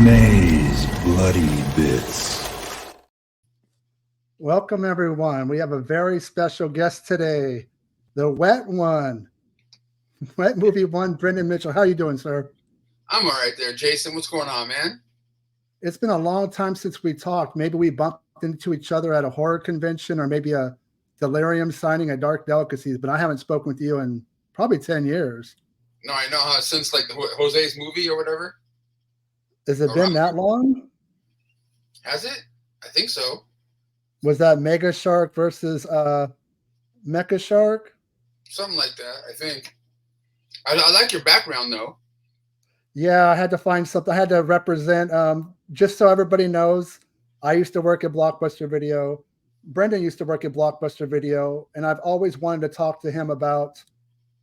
A's Bloody Bits. Welcome, everyone. We have a very special guest today, the Wet One, Wetmovie1, Brendan Mitchell. How are you doing, sir? I'm all right there, Jason. What's going on, man? It's been a long time since we talked. Maybe we bumped into each other at a horror convention or maybe a Delirium signing at Dark Delicacies, but I haven't spoken with you in probably 10 years. No, I know how since like the Jose's movie or whatever. Has it been that long? Has it? I think so. Was that Mega Shark versus Mecha Shark? Something like that, I think. I like your background, though. Yeah, I had to find something. I had to represent, just so everybody knows, I used to work at Blockbuster Video. Brendan used to work at Blockbuster Video, and I've always wanted to talk to him about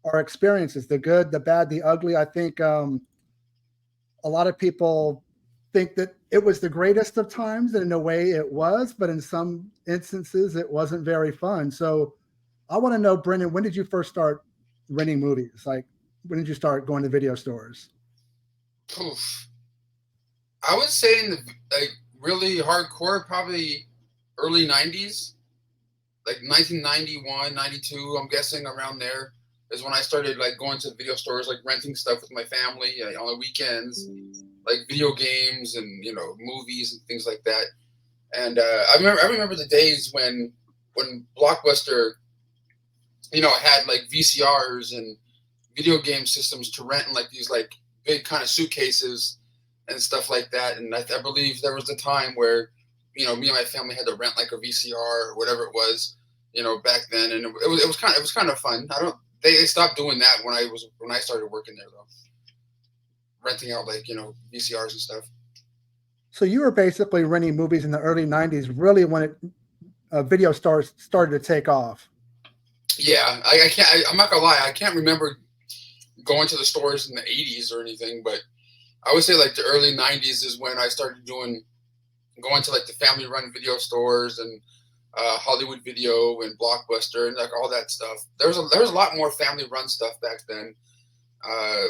our experiences, the good, the bad, the ugly. I think a lot of people think that it was the greatest of times, and in a way it was, but in some instances it wasn't very fun. So I want to know, Brendan, when did you first start renting movies? Like, when did you start going to video stores? Oof. I would say in the really hardcore, probably early 90s, like 1991, 92, I'm guessing around there is when I started like going to video stores, like renting stuff with my family on the weekends, like video games and, movies and things like that. And I remember the days when Blockbuster, had like VCRs and video game systems to rent in like these like big kind of suitcases and stuff like that. And I believe there was a time where, me and my family had to rent like a VCR or whatever it was, back then. And it was kind of fun. They stopped doing that when I started working there though, renting out like, VCRs and stuff. So you were basically renting movies in the early 90s, really when video stars started to take off. Yeah, I'm not gonna lie, I can't remember going to the stores in the 80s or anything, but I would say like the early 90s is when I started going to like the family run video stores and Hollywood Video and Blockbuster and like all that stuff. There was a lot more family run stuff back then,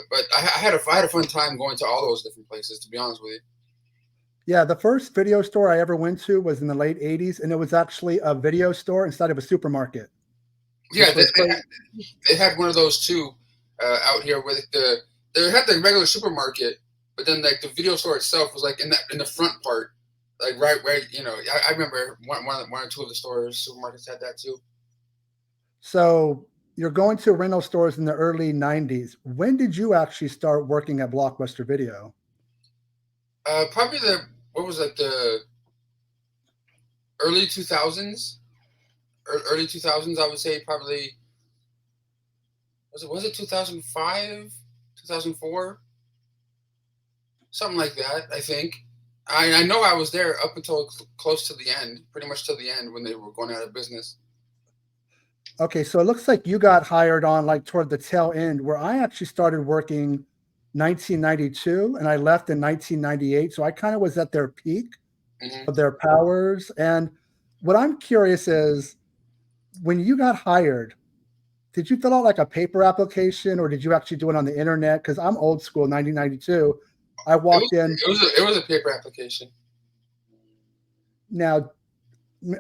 but I had a fun time going to all those different places, to be honest with you. Yeah, the first video store I ever went to was in the late 80s, and it was actually a video store instead of a supermarket. Yeah, they had one of those too out here where they had the regular supermarket, but then like the video store itself was like in the front part, like right. I remember one or two of the supermarkets had that too. So you're going to rental stores in the early 90s. When did you actually start working at Blockbuster Video? Probably the early 2000s. Early 2000s, I would say probably. Was it 2005, 2004? Something like that, I think. I know I was there up until close to the end, pretty much till the end when they were going out of business. Okay, so it looks like you got hired on like toward the tail end, where I actually started working 1992 and I left in 1998. So I kind of was at their peak of their powers. And what I'm curious is, when you got hired, did you fill out like a paper application or did you actually do it on the internet? Because I'm old school, 1992. I walked in. It was a paper application. Now,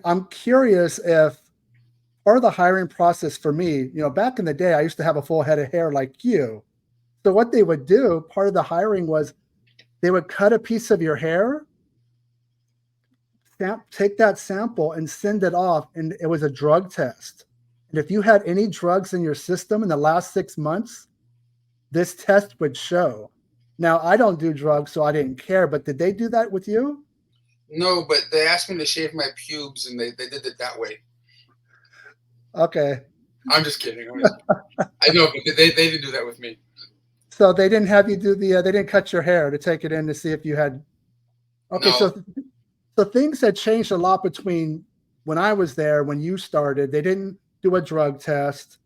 I'm curious if part of the hiring process for me, back in the day, I used to have a full head of hair like you. So what they would do, part of the hiring was they would cut a piece of your hair, take that sample and send it off, and it was a drug test. And if you had any drugs in your system in the last 6 months, this test would show. Now, I don't do drugs, so I didn't care, but did they do that with you? No, but they asked me to shave my pubes, and they did it that way. Okay. I'm just kidding. I know, but they didn't do that with me. So they didn't have you do they didn't cut your hair to take it in to see if you had. Okay, no. So things had changed a lot between when I was there, when you started. They didn't do a drug test.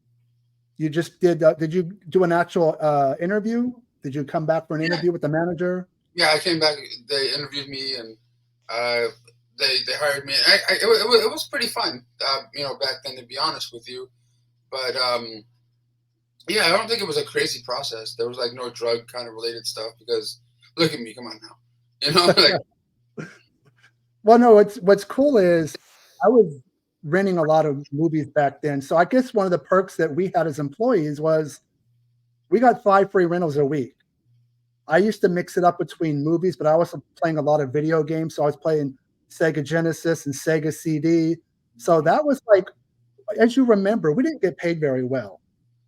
You just did you do an actual interview? Did you come back for an interview with the manager? Yeah, I came back. They interviewed me, and they hired me. It was pretty fun, back then, to be honest with you. But yeah, I don't think it was a crazy process. There was like no drug kind of related stuff because look at me, come on now. You know, like Well, no, what's cool is I was renting a lot of movies back then. So I guess one of the perks that we had as employees was we got 5 free rentals a week. I used to mix it up between movies, but I was playing a lot of video games. So I was playing Sega Genesis and Sega CD. So that was like, as you remember, we didn't get paid very well.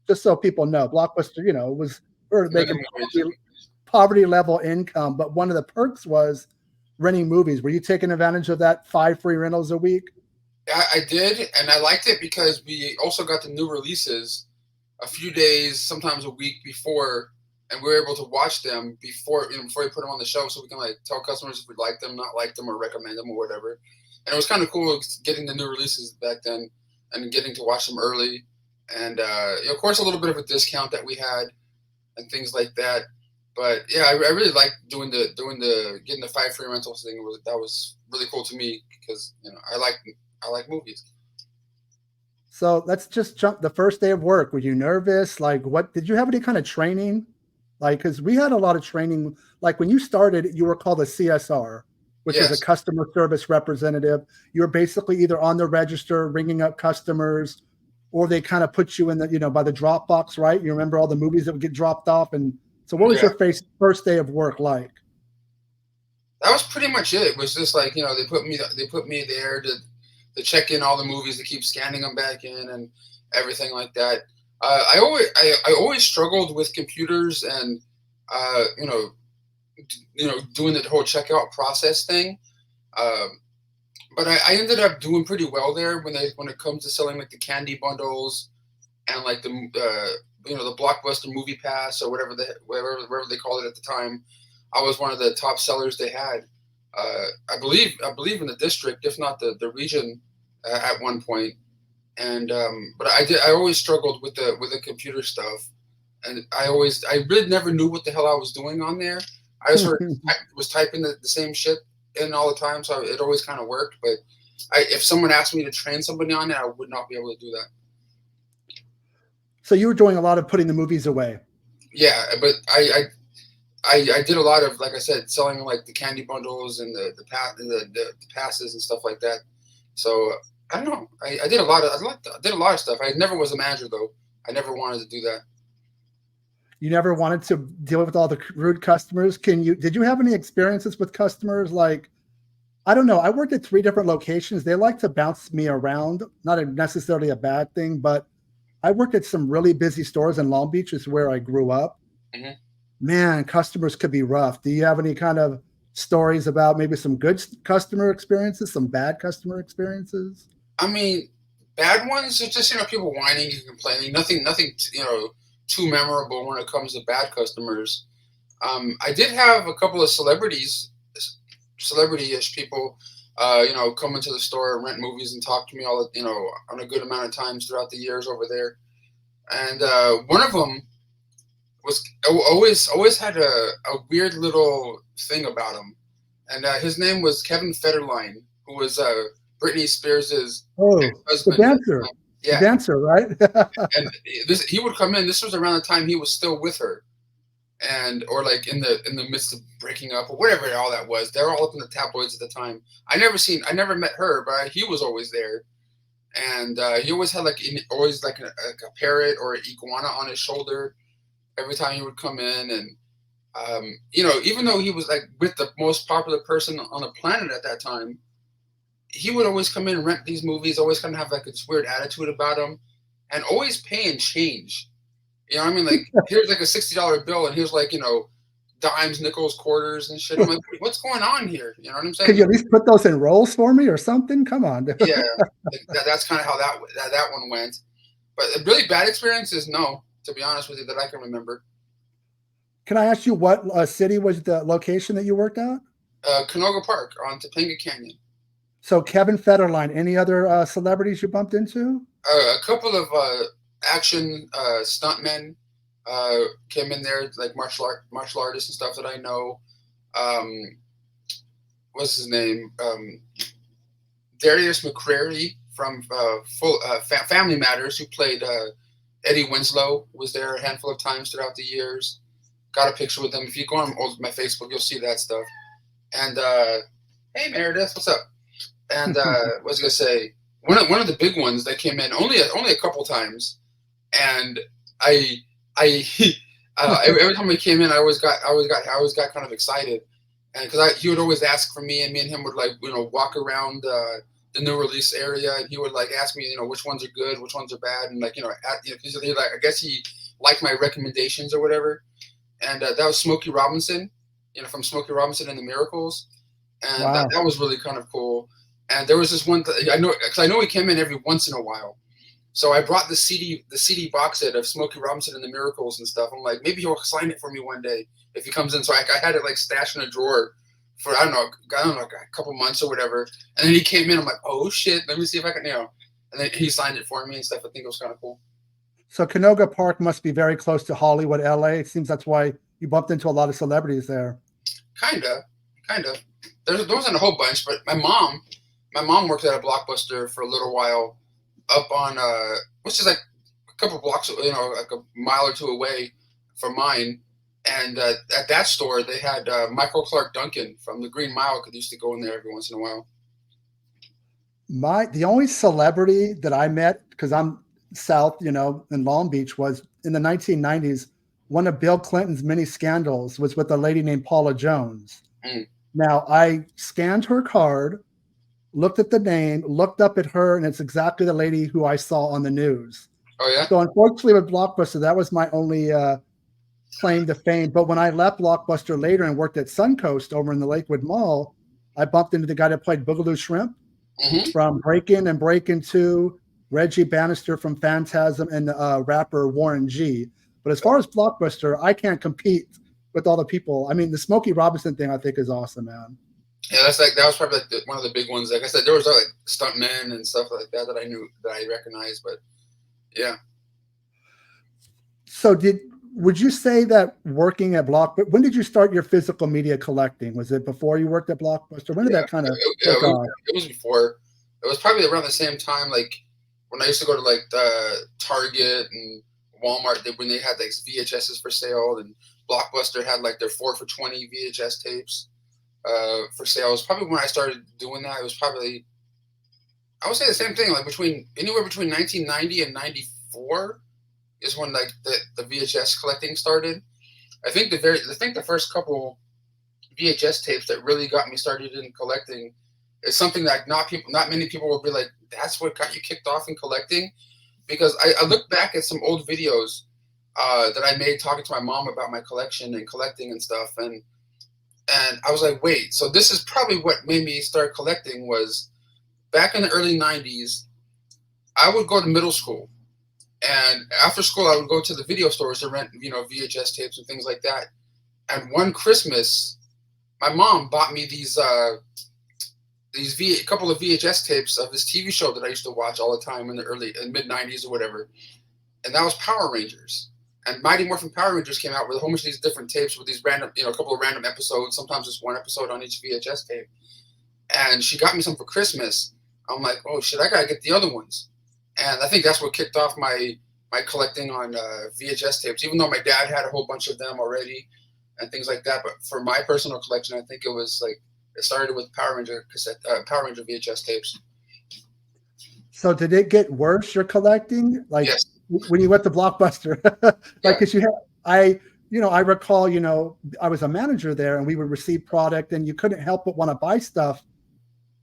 Just so people know, Blockbuster, was we were making minimum wage. poverty level income. But one of the perks was renting movies. Were you taking advantage of that 5 free rentals a week? I did, and I liked it because we also got the new releases a few days, sometimes a week before, and we were able to watch them before we put them on the show, so we can like tell customers if we like them, not like them, or recommend them or whatever. And it was kind of cool getting the new releases back then and getting to watch them early, and of course a little bit of a discount that we had and things like that. But yeah, I really liked doing the getting the 5 free rentals thing. That was really cool to me because I like movies. So let's just jump the first day of work. Were you nervous? Like, what did you have any kind of training? Like, because we had a lot of training. Like, when you started, you were called a CSR, which is a Yes. customer service representative. You were basically either on the register, ringing up customers, or they kind of put you in by the Dropbox, right? You remember all the movies that would get dropped off. And so, what was Yeah. your first day of work like? That was pretty much it. It was just like they put me there to check in all the movies, to keep scanning them back in and everything like that. I always struggled with computers and uh, you know doing the whole checkout process thing. Um, but I ended up doing pretty well there when it comes to selling like the candy bundles and like the Blockbuster movie pass or whatever they called it at the time. I was one of the top sellers they had. I believe in the district, if not the region, at one point. And but I always struggled with the computer stuff, and I really never knew what the hell I was doing on there. I just was typing the same shit in all the time, so it always kind of worked. But if someone asked me to train somebody on it, I would not be able to do that. So you were doing a lot of putting the movies away. Yeah, but I did a lot of, like I said, selling like the candy bundles and the passes and stuff like that. So I don't know. I did a lot of stuff. I never was a manager though. I never wanted to do that. You never wanted to deal with all the rude customers. Did you have any experiences with customers? Like, I don't know. I worked at 3 different locations. They like to bounce me around. Not necessarily a bad thing, but I worked at some really busy stores in Long Beach, is where I grew up. Hmm. Man, customers could be rough. Do you have any kind of stories about maybe some good customer experiences, some bad customer experiences? I mean, bad ones are just people whining and complaining. Nothing too memorable when it comes to bad customers. I did have a couple of celebrity-ish people, come into the store and rent movies and talk to me on a good amount of times throughout the years over there. And one of them was always had a weird little thing about him, and his name was Kevin Federline, who was Britney Spears' Oh, the husband at the dancer, time. the Yeah, dancer, right? and he would come in. This was around the time he was still with her, and or like in the midst of breaking up or whatever all that was. They were all up in the tabloids at the time. I never met her, but he was always there, and he always had always like a parrot or an iguana on his shoulder every time he would come in. And even though he was like with the most popular person on the planet at that time, he would always come in and rent these movies, always kind of have like this weird attitude about him, and always pay in change. You know what I mean? Like, here's like a $60 bill, and here's like, dimes, nickels, quarters, and shit. I'm like, what's going on here? You know what I'm Could you saying? at least put those in rolls for me or something? Come on. Yeah, that's kind of how that one went. But really bad experiences, no, to be honest with you, that I can remember. Can I ask you what city was the location that you worked at? Canoga Park on Topanga Canyon. So Kevin Federline, any other celebrities you bumped into? A couple of action stuntmen came in there, like martial artists and stuff that I know. Um, what's his name? Darius McCrary from Family Matters, who played Eddie Winslow, was there a handful of times throughout the years. Got a picture with them. If you go on my Facebook, you'll see that stuff. And hey, Meredith, what's up? And what was I gonna say? One of the big ones that came in only a couple times, and I every time he came in, I always got kind of excited, and because he would always ask for me, and me and him would like walk around the new release area, and he would like ask me which ones are good, which ones are bad, and like because he like I guess he liked my recommendations or whatever, and that was Smokey Robinson, from Smokey Robinson and the Miracles, and Wow. that was really kind of cool. And there was this one I know because I know he came in every once in a while. So I brought the CD box set of Smokey Robinson and the Miracles and stuff. I'm like, maybe he'll sign it for me one day if he comes in. So I had it like stashed in a drawer for I don't know, a couple months or whatever. And then he came in. I'm like, oh shit, let me see if I can, And then he signed it for me and stuff. I think it was kind of cool. So Canoga Park must be very close to Hollywood, LA. It seems that's why you bumped into a lot of celebrities there. Kinda. There wasn't a whole bunch, but my mom worked at a Blockbuster for a little while up on which is like a couple blocks, like a mile or two away from mine. And at that store, they had Michael Clark Duncan from the Green Mile could used to go in there every once in a while. The only celebrity that I met, because I'm South, in Long Beach, was in the 1990s. One of Bill Clinton's many scandals was with a lady named Paula Jones. Mm. Now, I scanned her card, looked at the name, looked up at her, and it's exactly the lady who I saw on the news. Oh, yeah? So unfortunately with Blockbuster, that was my only claim to fame. But when I left Blockbuster later and worked at Suncoast over in the Lakewood Mall, I bumped into the guy that played Boogaloo Shrimp from Breakin' and Breakin' 2, Reggie Bannister from Phantasm, and the rapper Warren G. But as far as Blockbuster, I can't compete with all the people. I mean, the Smokey Robinson thing I think is awesome, man. Yeah, that was probably like one of the big ones. Like I said, there was like stuntmen and stuff like that I knew that I recognized. But yeah. So would you say that working at Blockbuster, when did you start your physical media collecting? Was it before you worked at Blockbuster? When did that kind of take off? It was before. It was probably around the same time, like when I used to go to like the Target and Walmart, when they had like VHSs for sale, and Blockbuster had like their 4 for $20 VHS tapes for sale. It was probably when I started doing that. It was probably, I would say the same thing, like anywhere between 1990 and 94 is when like the VHS collecting started. I think the first couple VHS tapes that really got me started in collecting is something that not many people will be like, that's what got you kicked off in collecting. Because I look back at some old videos that I made talking to my mom about my collection and collecting and stuff, and I was like, wait, so this is probably what made me start collecting. Was back in the early 90s, I would go to middle school, and after school I would go to the video stores to rent VHS tapes and things like that. And one Christmas, my mom bought me these couple of VHS tapes of this TV show that I used to watch all the time in the mid 90s or whatever, and that was Power Rangers. And Mighty Morphin Power Rangers came out with a whole bunch of these different tapes with these random, a couple of random episodes, sometimes just one episode on each VHS tape. And she got me some for Christmas. I'm like, oh shit, I gotta get the other ones. And I think that's what kicked off my collecting on VHS tapes, even though my dad had a whole bunch of them already and things like that. But for my personal collection, I think it started with Power Ranger VHS tapes. So did it get worse, your collecting? Like, yes. When you went to Blockbuster? Because I recall, I was a manager there, and we would receive product, and you couldn't help but want to buy stuff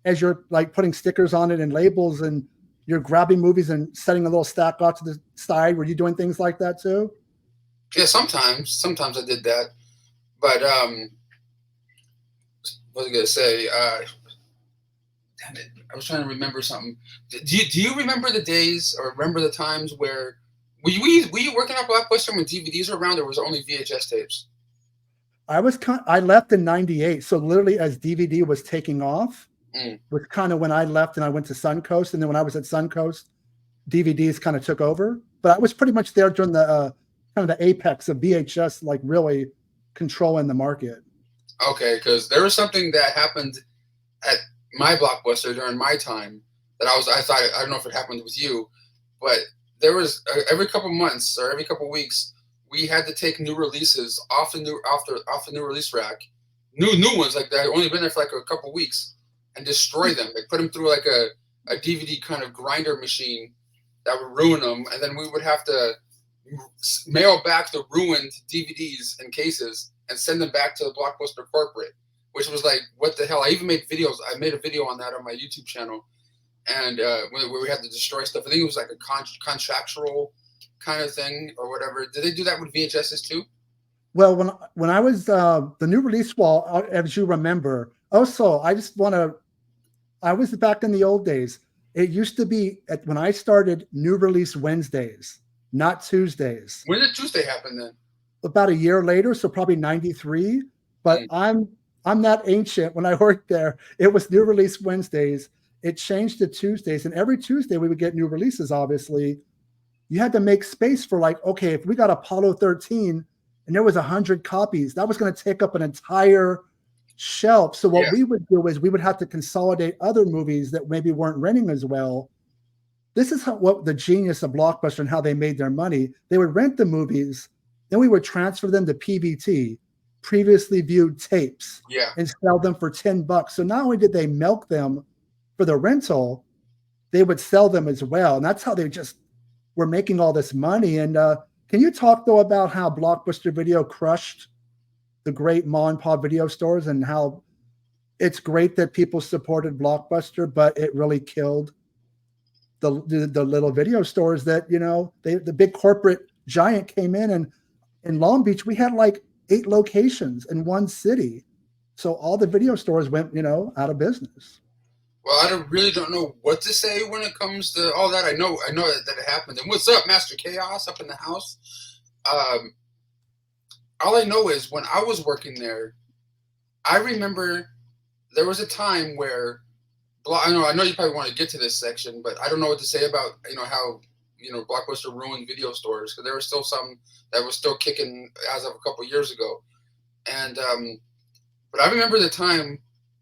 as you're like putting stickers on it and labels, and you're grabbing movies and setting a little stack off to the side. Were you doing things like that too? Yeah, sometimes I did that. But what was I gonna say? Damn it! I was trying to remember something. Do you remember the days or remember the times where were you working at Blockbuster when DVDs were around? Or was it only VHS tapes? I left in '98, so literally as DVD was taking off, was kind of when I left and I went to Suncoast, and then when I was at Suncoast, DVDs kind of took over. But I was pretty much there during the kind of the apex of VHS, like really controlling the market. Okay, because there was something that happened at my Blockbuster during my time that I don't know if it happened with you, but there was every couple months or every couple weeks we had to take new releases off the new release rack, new ones like that, only been there for like a couple weeks, and destroy them. Like put them through like a DVD kind of grinder machine that would ruin them, and then we would have to mail back the ruined DVDs and cases and send them back to the Blockbuster corporate, which was like, what the hell? I even made videos. I made a video on that on my YouTube channel, and where we had to destroy stuff. I think it was like a contractual kind of thing or whatever. Did they do that with VHSs too? Well, when I was the new release wall, as you remember. Also, I just want to. I was back in the old days. It used to be when I started new release Wednesdays, not Tuesdays. When did Tuesday happen then? About a year later, so probably 93. But I'm that ancient. When I worked there, it was new release Wednesdays. It changed to Tuesdays, and every Tuesday we would get new releases. Obviously, you had to make space for like, okay, if we got Apollo 13 and there was 100 copies, that was going to take up an entire shelf. So what we would do is we would have to consolidate other movies that maybe weren't renting as well. This is what the genius of Blockbuster and how they made their money. They would rent the movies, then we would transfer them to PVT, previously viewed tapes, and sell them for $10. So not only did they milk them for the rental, they would sell them as well. And that's how they just were making all this money. And can you talk, though, about how Blockbuster Video crushed the great mom and pop video stores, and how it's great that people supported Blockbuster, but it really killed the little video stores that, you know, the big corporate giant came in, and in Long Beach, we had like 8 locations in one city. So all the video stores went, you know, out of business. Well, I really don't know what to say when it comes to all that. I know that it happened. And what's up, Master Chaos up in the house? All I know is when I was working there, I remember there was a time where I know you probably want to get to this section, but I don't know what to say about, you know, how, you know, Blockbuster ruined video stores, because there were still some that was still kicking as of a couple of years ago. And but I remember the time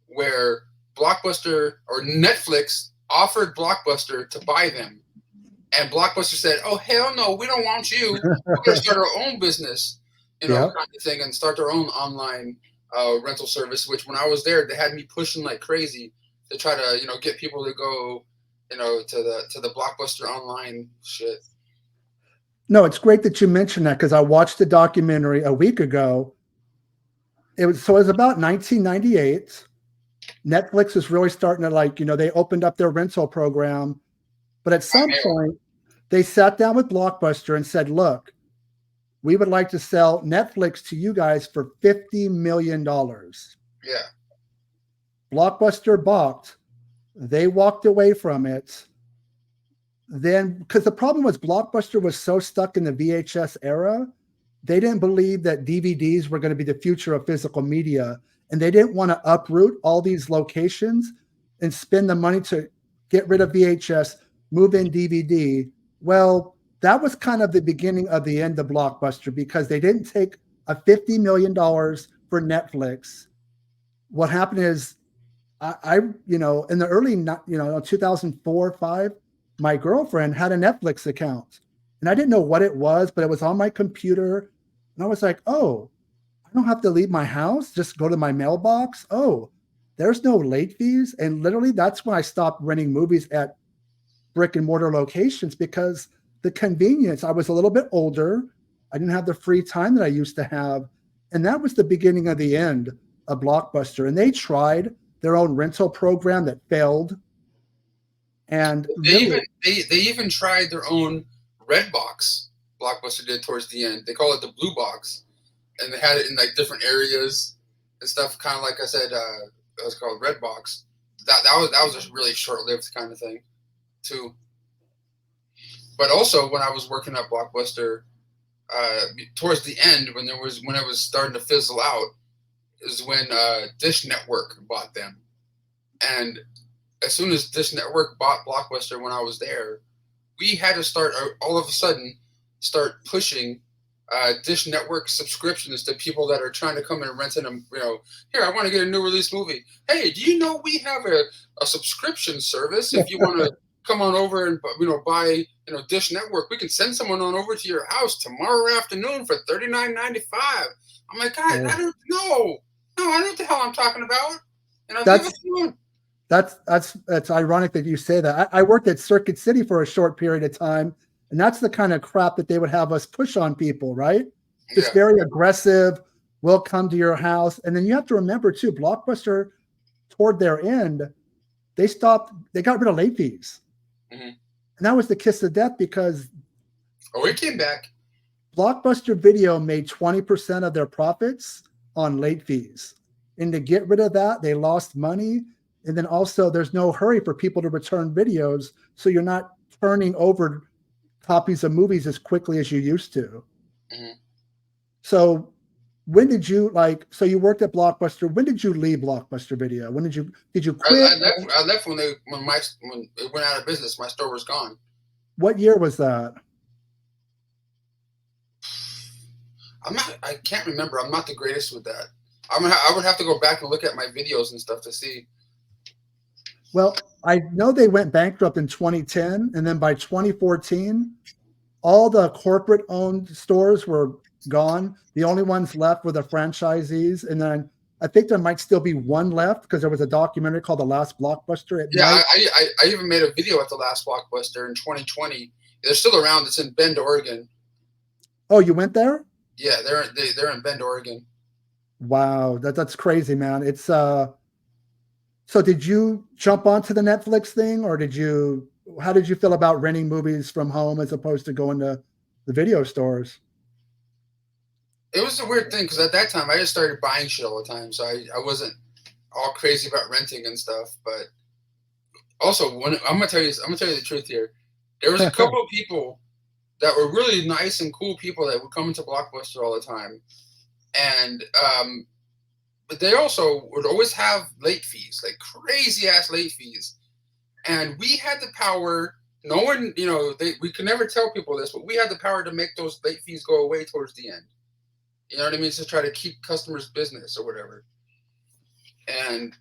where Blockbuster or Netflix offered Blockbuster to buy them, and Blockbuster said, "Oh hell no, we don't want you. We're gonna start our own business, you know, kind of thing, and start their own online rental service." Which when I was there, they had me pushing like crazy to try to, you know, get people to go, you know, to the Blockbuster online shit. No, it's great that you mentioned that, because I watched the documentary a week ago. It was about 1998. Netflix was really starting to, like, you know, they opened up their rental program, but at some point they sat down with Blockbuster and said, "Look, we would like to sell Netflix to you guys for $50 million. Yeah. Blockbuster balked. They walked away from it. Then, because the problem was Blockbuster was so stuck in the VHS era, they didn't believe that DVDs were going to be the future of physical media. And they didn't want to uproot all these locations and spend the money to get rid of VHS, move in DVD. Well, that was kind of the beginning of the end of Blockbuster, because they didn't take a $50 million for Netflix. What happened is, I you know, in the early, you know, 2004, 5, my girlfriend had a Netflix account, and I didn't know what it was, but it was on my computer. And I was like, oh, I don't have to leave my house, just go to my mailbox. Oh, there's no late fees. And literally that's when I stopped renting movies at brick and mortar locations, because the convenience, I was a little bit older. I didn't have the free time that I used to have. And that was the beginning of the end of Blockbuster. And they tried their own rental program that failed. And they even tried their own red box. Blockbuster did towards the end. They call it the blue box, and they had it in like different areas and stuff. Kind of like I said, it was called red box. That was a really short-lived kind of thing, too. But also when I was working at Blockbuster, towards the end, when it was starting to fizzle out, is when Dish Network bought them, and as soon as Dish Network bought Blockbuster, when I was there, we had to start all of a sudden pushing Dish Network subscriptions to people that are trying to come in and rent them. You know, here, I want to get a new release movie. Hey, do you know we have a subscription service? If you want to come on over and, you know, buy, you know, Dish Network, we can send someone on over to your house tomorrow afternoon for $39.95. I'm like, God, I don't know. No, I know what the hell I'm talking about. And I'll leave That's it alone. that's ironic that you say that. I worked at Circuit City for a short period of time, and that's the kind of crap that they would have us push on people, right? Just Yeah. very aggressive. We'll come to your house, and then you have to remember too. Blockbuster, toward their end, they got rid of late fees, Mm-hmm. and that was the kiss of death because Oh, it came back. Blockbuster Video made 20% of their profits on late fees. And to get rid of that, they lost money. And then also, there's no hurry for people to return videos. So you're not turning over copies of movies as quickly as you used to. Mm-hmm. So when did you so you worked at Blockbuster. When did you leave Blockbuster Video? Did you quit? I left when it went out of business. My store was gone. What year was that? I can't remember. I'm not the greatest with that. I would have to go back and look at my videos and stuff to see. Well, I know they went bankrupt in 2010, and then by 2014, all the corporate-owned stores were gone. The only ones left were the franchisees, and then I think there might still be one left because there was a documentary called The Last Blockbuster at Yeah, night. I even made a video at the last Blockbuster in 2020. They're still around. It's in Bend, Oregon. Oh, you went there? Yeah, they're in Bend, Oregon. Wow, that's crazy, man. It's so did you jump onto the Netflix thing, or how did you feel about renting movies from home as opposed to going to the video stores? It was a weird thing because at that time I just started buying shit all the time, so I wasn't all crazy about renting and stuff. But also, when I'm gonna tell you the truth here. There was a couple of people that were really nice and cool people that would come into Blockbuster all the time, and but they also would always have late fees, like crazy ass late fees. And we had the power. No one, we could never tell people this, but we had the power to make those late fees go away towards the end. You know what I mean? To try to keep customers' business or whatever. And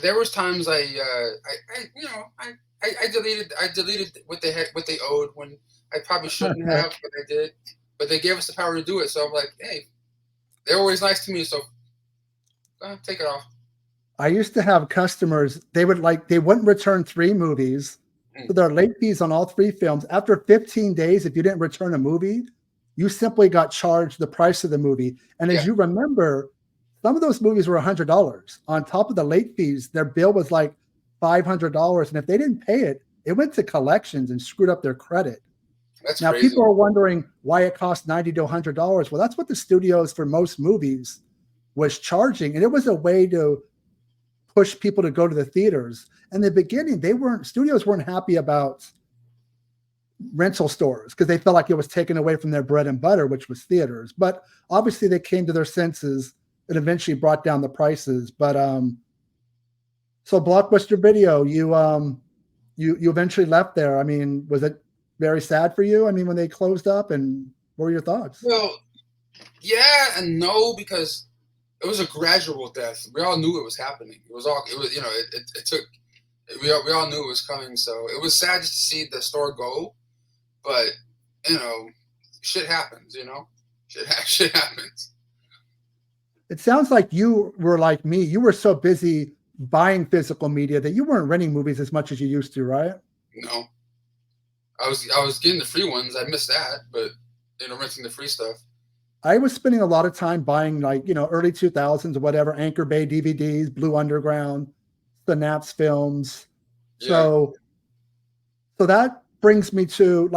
there was times I deleted what they owed when I probably shouldn't have, but I did. But they gave us the power to do it, so I'm like, hey, they're always nice to me, so take it off. I used to have customers, they wouldn't return 3 movies. So there are late fees on all 3 films. After 15 days, if you didn't return a movie, you simply got charged the price of the movie. And as you remember, some of those movies were $100. On top of the late fees, their bill was like $500. And if they didn't pay it, it went to collections and screwed up their credit. That's now, crazy. people are wondering why it cost $90 to $100. Well, that's what the studios for most movies was charging. And it was a way to push people to go to the theaters. In the beginning, studios weren't happy about rental stores because they felt like it was taken away from their bread and butter, which was theaters. But obviously they came to their senses and eventually brought down the prices. But so Blockbuster Video, you eventually left there. I mean, was it very sad for you? I mean, when they closed up, and what were your thoughts? Well, yeah and no, because it was a gradual death. We all knew it was happening. It took. We all knew it was coming, so it was sad just to see the store go. But shit happens. Shit happens. It sounds like you were like me. You were so busy buying physical media that you weren't renting movies as much as you used to, right? No, I was getting the free ones. I missed that, but renting the free stuff. I was spending a lot of time buying early 2000s or whatever, Anchor Bay DVDs, Blue Underground, Synapse films. So that brings me to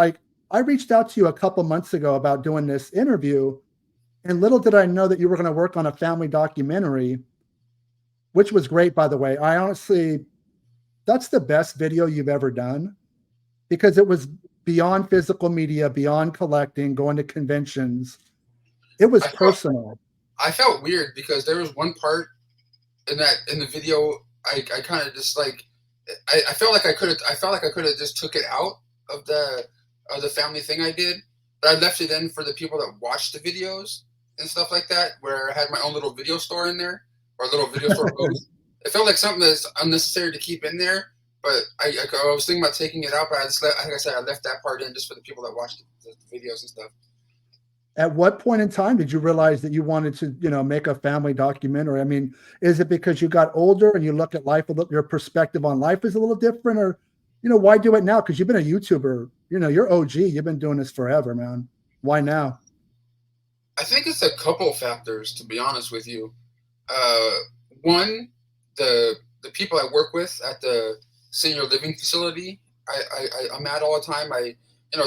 I reached out to you a couple months ago about doing this interview, and little did I know that you were going to work on a family documentary, which was great, by the way. That's the best video you've ever done because it was beyond physical media, beyond collecting, going to conventions. It was personal. I felt weird because there was one part in the video I kind of just I felt like I could have just took it out of the family thing I did, but I left it in for the people that watched the videos and stuff like that, where I had my own little video store in there, or a little video store booth. It felt like something that's unnecessary to keep in there, but I was thinking about taking it out, but like I said, I left that part in just for the people that watched the videos and stuff. At what point in time did you realize that you wanted to, make a family documentary? I mean, is it because you got older and you look at life, your perspective on life is a little different, or, why do it now? Because you've been a YouTuber, you're OG, you've been doing this forever, man. Why now? I think it's a couple factors, to be honest with you. Uh, One, the people I work with at the senior living facility, I'm at all the time. I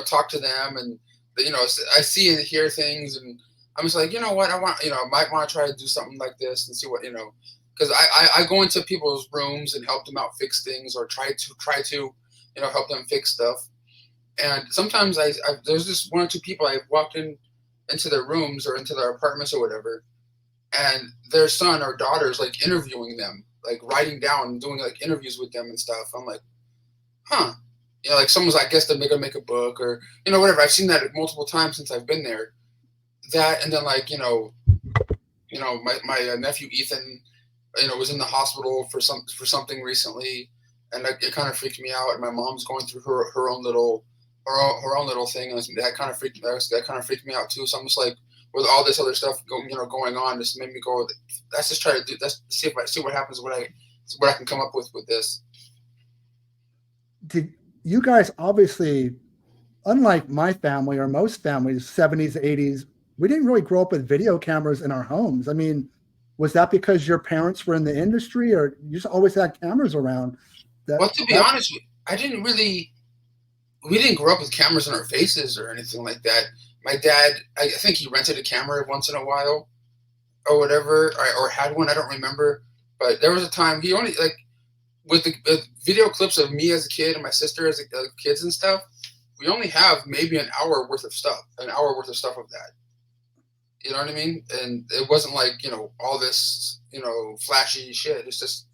talk to them, and I see and hear things, and I'm just like, you know what, I want, might want to try to do something like this and see what, because I go into people's rooms and help them out fix things, or try to help them fix stuff. And sometimes there's just one or two people I've walked into their rooms or into their apartments or whatever, and their son or daughter's like interviewing them, like writing down and doing like interviews with them and stuff. I'm like, huh. Like someone's, I guess they're gonna make a book or whatever. I've seen that multiple times since I've been there. That, and then like my nephew Ethan, was in the hospital for something recently, and it kind of freaked me out. And my mom's going through her own little thing, and that kind of freaked me out too. So I'm just like, with all this other stuff going on, just made me go, let's just try to do, let's see what happens, what I can come up with this. Did you guys, obviously, unlike my family or most families, 70s, 80s, we didn't really grow up with video cameras in our homes. I mean, was that because your parents were in the industry, or you just always had cameras around? Well, to be honest with you, we didn't grow up with cameras in our faces or anything like that. My dad, I think he rented a camera once in a while or whatever, or had one. I don't remember. But there was a time he only, like, with the video clips of me as a kid and my sister as kids and stuff, we only have maybe an hour worth of stuff of that. You know what I mean? And it wasn't like, all this, flashy shit. It's just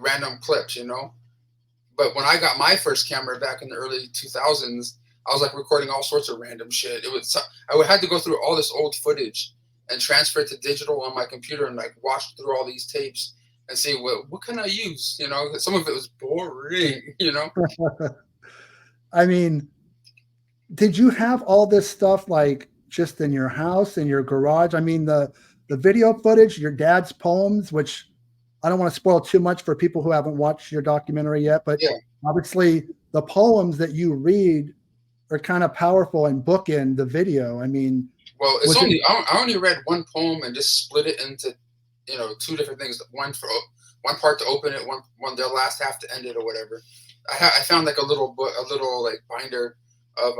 random clips, But when I got my first camera back in the early 2000s, I was like recording all sorts of random shit. I would have to go through all this old footage and transfer it to digital on my computer and like watch through all these tapes and see what can I use, Some of it was boring, I mean, did you have all this stuff like just in your house, in your garage? I mean, the video footage, your dad's poems, which I don't want to spoil too much for people who haven't watched your documentary yet, but yeah. Obviously the poems that you read are kind of powerful and bookend the video. I mean, well, I only read one poem and just split it into, two different things. One part to open it, one the last half to end it or whatever. I found like a little book, a little like binder of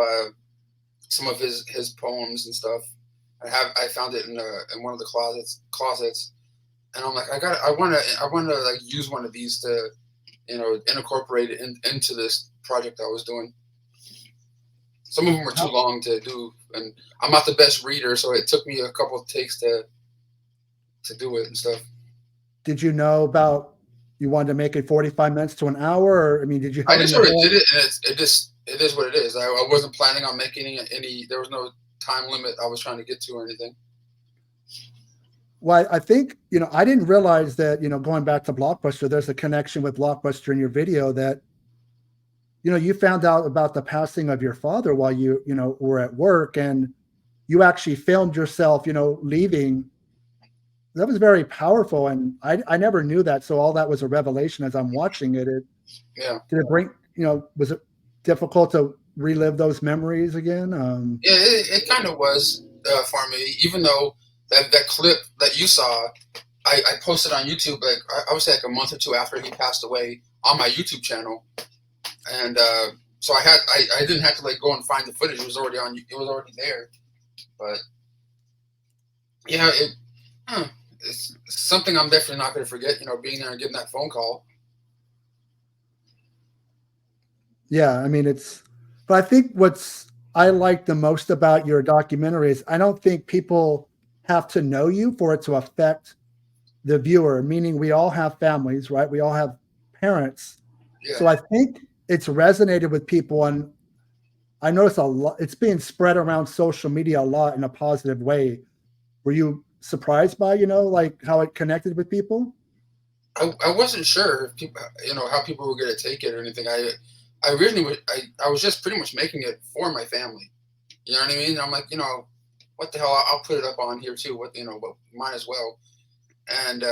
some of his poems and stuff. I found it in one of the closets, and I'm like, I want to like use one of these to, incorporate it into this project I was doing. Some of them were too long to do, and I'm not the best reader, so it took me a couple of takes to do it and stuff. Did you know about, you wanted to make it 45 minutes to an hour? Or, I mean, did you have I just sort of did it, and it is what it is. I wasn't planning on making any. There was no time limit I was trying to get to or anything. Well, I think, I didn't realize that, going back to Blockbuster, there's a connection with Blockbuster in your video that, you found out about the passing of your father while you, were at work, and you actually filmed yourself, leaving. That was very powerful. And I never knew that. So all that was a revelation as I'm watching it. Yeah. Did it bring, was it difficult to relive those memories again? Yeah, it kind of was for me, even though that clip that you saw, I posted on YouTube, like I would say like a month or two after he passed away on my YouTube channel. And so I didn't have to like go and find the footage. It was already there. But yeah, it's something I'm definitely not going to forget, being there and getting that phone call. Yeah, I mean, but I think what's I like the most about your documentary is I don't think people have to know you for it to affect the viewer, meaning we all have families, right? We all have parents. Yeah. So I think it's resonated with people, and I noticed a lot, it's being spread around social media a lot in a positive way. Were you surprised by, like how it connected with people? I wasn't sure if people, how people were going to take it or anything. I originally I was just pretty much making it for my family. You know what I mean? I'm like, what the hell? I'll put it up on here too. What, but mine as well. And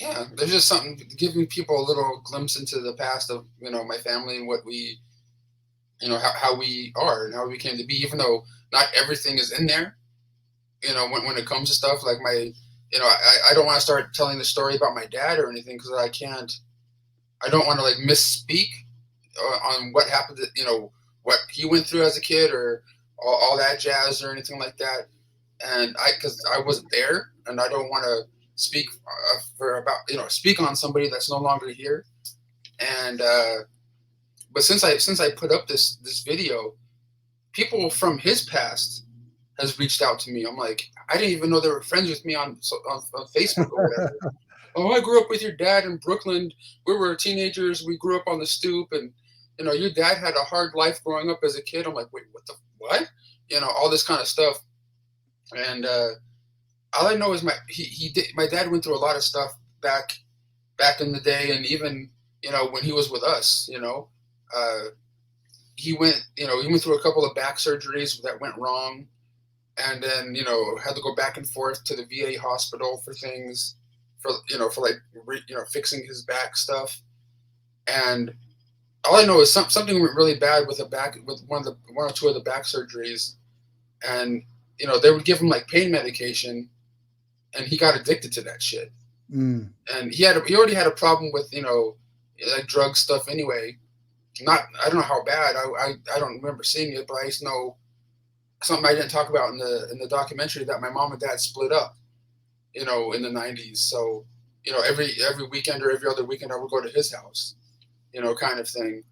yeah, there's just something giving people a little glimpse into the past of my family and what we, how we are and how we came to be. Even though not everything is in there, when it comes to stuff like my, I don't want to start telling the story about my dad or anything because I can't. I don't want to like misspeak on what happened to, what he went through as a kid or all that jazz or anything like that. And because I wasn't there, and I don't want to speak speak on somebody that's no longer here. And but since I put up this video, people from his past has reached out to me. I'm like, I didn't even know they were friends with me on Facebook or whatever. Oh, I grew up with your dad in Brooklyn. We were teenagers. We grew up on the stoop, and your dad had a hard life growing up as a kid. I'm like, wait, what? All this kind of stuff. And all I know is my dad went through a lot of stuff back in the day, and even when he was with us, he went through a couple of back surgeries that went wrong, and then had to go back and forth to the VA hospital for things, for fixing his back stuff. And all I know is something went really bad with one or two of the back surgeries, and they would give him like pain medication, and he got addicted to that shit. Mm. And he already had a problem with like drug stuff anyway. I don't know how bad. I don't remember seeing it, but I used to know something I didn't talk about in the documentary, that my mom and dad split up, in the 90s. So every weekend or every other weekend I would go to his house, kind of thing.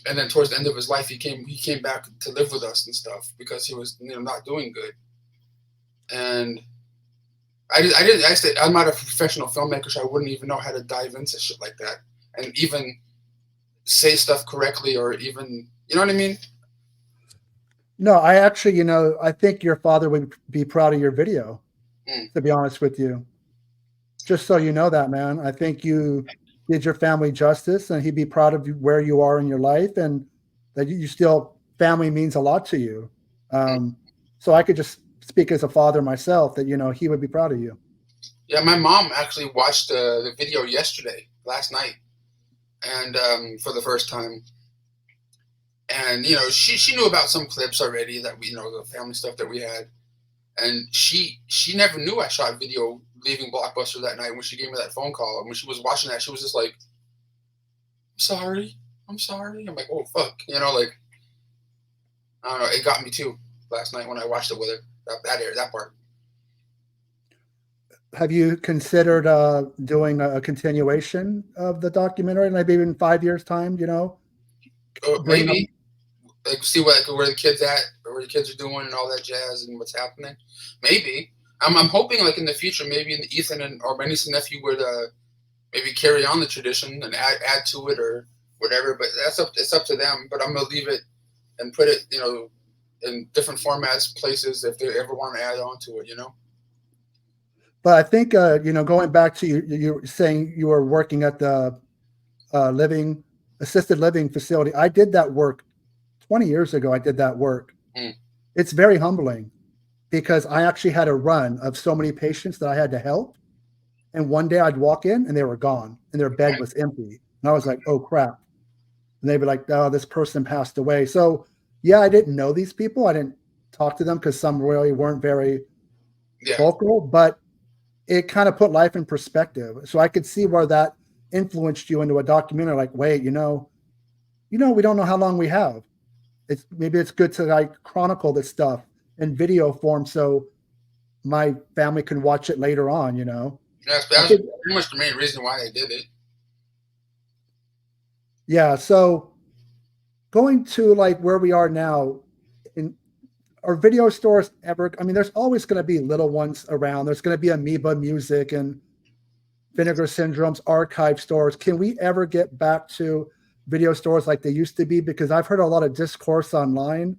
And then towards the end of his life, he came back to live with us and stuff because he was not doing good. And I'm not a professional filmmaker, so I wouldn't even know how to dive into shit like that and even say stuff correctly, or even, you know what I mean? No, I actually, I think your father would be proud of your video, to be honest with you. Just so you know that, man. I think you did your family justice, and he'd be proud of where you are in your life, and that you still, family means a lot to you. So I could just speak as a father myself that, he would be proud of you. Yeah, my mom actually watched the video last night, and for the first time. And, she knew about some clips already that we, the family stuff that we had. And she never knew I shot video leaving Blockbuster that night when she gave me that phone call. And when she was watching that, she was just like, I'm sorry. I'm like, oh, fuck. Like, I don't know. It got me too last night when I watched it with her, that part. Have you considered doing a continuation of the documentary, maybe in 5 years' time, maybe. Like, see where the kids at, or where the kids are doing and all that jazz and what's happening. Maybe. I'm hoping like in the future, maybe Ethan or my niece and nephew would maybe carry on the tradition and add to it or whatever. But it's up to them. But I'm gonna leave it and put it, in different formats, places if they ever want to add on to it, But I think going back to you saying you were working at the assisted living facility. I did that work 20 years ago. I did that work. It's very humbling because I actually had a run of so many patients that I had to help. And one day I'd walk in and they were gone and their bed was empty. And I was like, oh crap. And they'd be like, oh, this person passed away. So yeah, I didn't know these people. I didn't talk to them because some really weren't very vocal, but it kind of put life in perspective. So I could see where that influenced you into a documentary. Like, wait, we don't know how long we have. Maybe it's good to like chronicle this stuff in video form so my family can watch it later on, That's pretty much the main reason why I did it. Yeah. So going to like where we are now, are video stores ever, there's always going to be little ones around. There's going to be Amoeba Music and Vinegar Syndrome's archive stores. Can we ever get back to video stores like they used to be? Because I've heard a lot of discourse online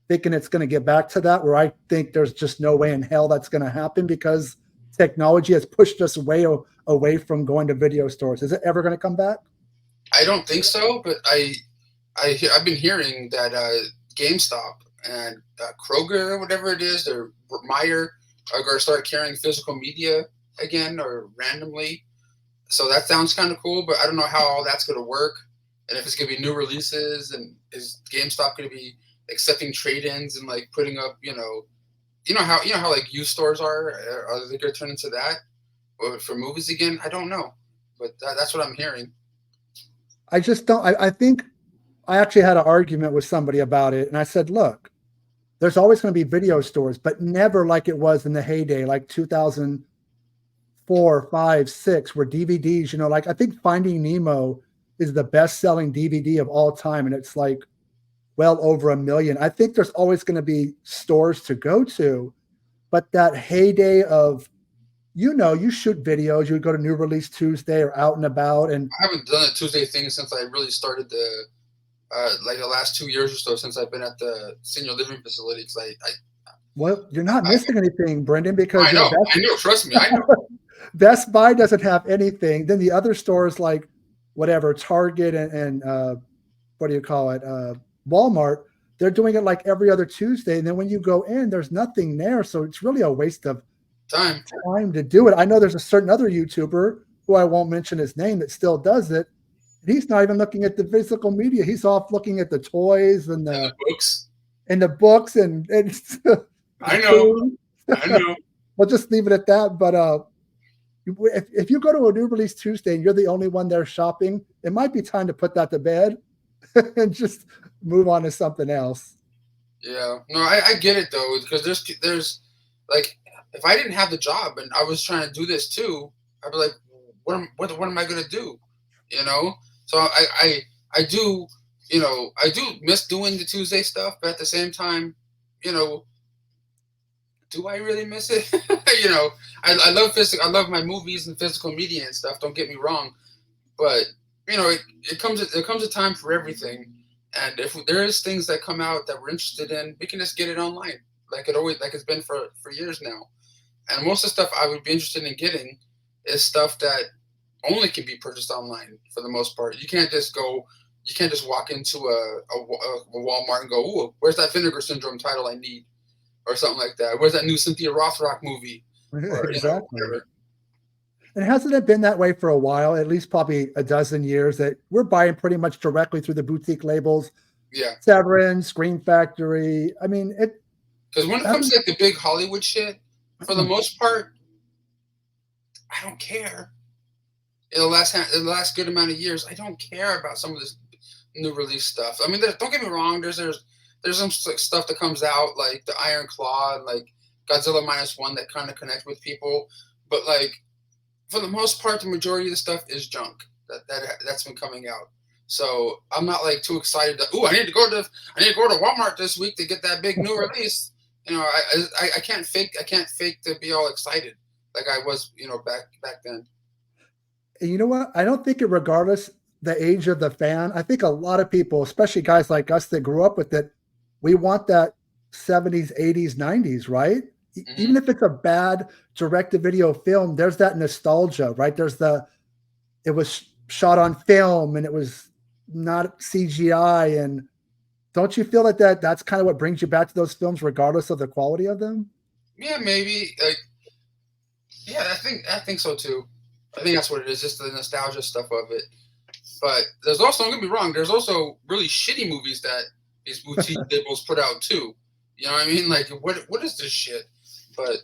thinking it's going to get back to that, where I think there's just no way in hell that's going to happen because technology has pushed us way away from going to video stores. Is it ever going to come back? I don't think so, but I've been hearing that GameStop and Kroger or whatever it is, or Meyer are going to start carrying physical media again or randomly. So that sounds kind of cool, but I don't know how all that's going to work, and if it's going to be new releases, and is GameStop going to be accepting trade-ins and like putting up, how like used stores are they going to turn into that or for movies again? I don't know, but that's what I'm hearing. I just don't. I think I actually had an argument with somebody about it, and I said, look, there's always going to be video stores, but never like it was in the heyday, like 2004, 5, 6, where DVDs, like I think Finding Nemo is the best-selling DVD of all time, and it's like well over 1 million. I think there's always going to be stores to go to, but that heyday of, you shoot videos, you would go to New Release Tuesday or Out and About, and I haven't done a Tuesday thing since I really started like the last 2 years or so since I've been at the senior living facility. Because well, you're not missing anything, Brendan, because I know, trust me, I know. Best Buy doesn't have anything. Then the other stores like whatever, Target and what do you call it, Walmart, they're doing it like every other Tuesday. And then when you go in, there's nothing there. So it's really a waste of time to do it. I know there's a certain other YouTuber who I won't mention his name that still does it. And he's not even looking at the physical media. He's off looking at the toys and the books. And the books and I know. I know. We'll just leave it at that. But if you go to a New Release Tuesday and you're the only one there shopping, it might be time to put that to bed and just move on to something else. Yeah. No, I get it though, because there's like, if I didn't have the job and I was trying to do this too, I'd be like, what am I gonna do? So I do, I do miss doing the Tuesday stuff, but at the same time, do I really miss it? I love I love my movies and physical media and stuff. Don't get me wrong, but it comes a time for everything. And if there is things that come out that we're interested in, we can just get it online, like it's been for years now. And most of the stuff I would be interested in getting is stuff that only can be purchased online for the most part. You can't just walk into a Walmart and go, "Ooh, where's that Vinegar Syndrome title I need?" or something like that. Where's that new Cynthia Rothrock movie? Or, exactly. And hasn't it been that way for a while, at least probably a dozen years, that we're buying pretty much directly through the boutique labels? Yeah. Severin, Scream Factory. I mean, because when it comes to like the big Hollywood shit, for the most part, I don't care. In the last good amount of years, I don't care about some of this new release stuff. I mean, don't get me wrong. There's some stuff that comes out like the Iron Claw and like Godzilla -1 that kind of connect with people, but like for the most part, the majority of the stuff is junk that's been coming out. So I'm not like too excited to. I need to go to Walmart this week to get that big new release. I can't fake to be all excited like I was back then. And you know what? I don't think regardless the age of the fan, I think a lot of people, especially guys like us that grew up with it, we want that 70s, 80s, 90s, right? Mm-hmm. Even if it's a bad direct-to-video film, there's that nostalgia, right? It was shot on film and it was not CGI. And don't you feel like that's kind of what brings you back to those films, regardless of the quality of them? Yeah, maybe. Yeah, I think so too. I think that's what it is, just the nostalgia stuff of it. But there's also, don't get me wrong, there's also really shitty movies that these boutique labels put out too. You know what I mean? Like, what is this shit? But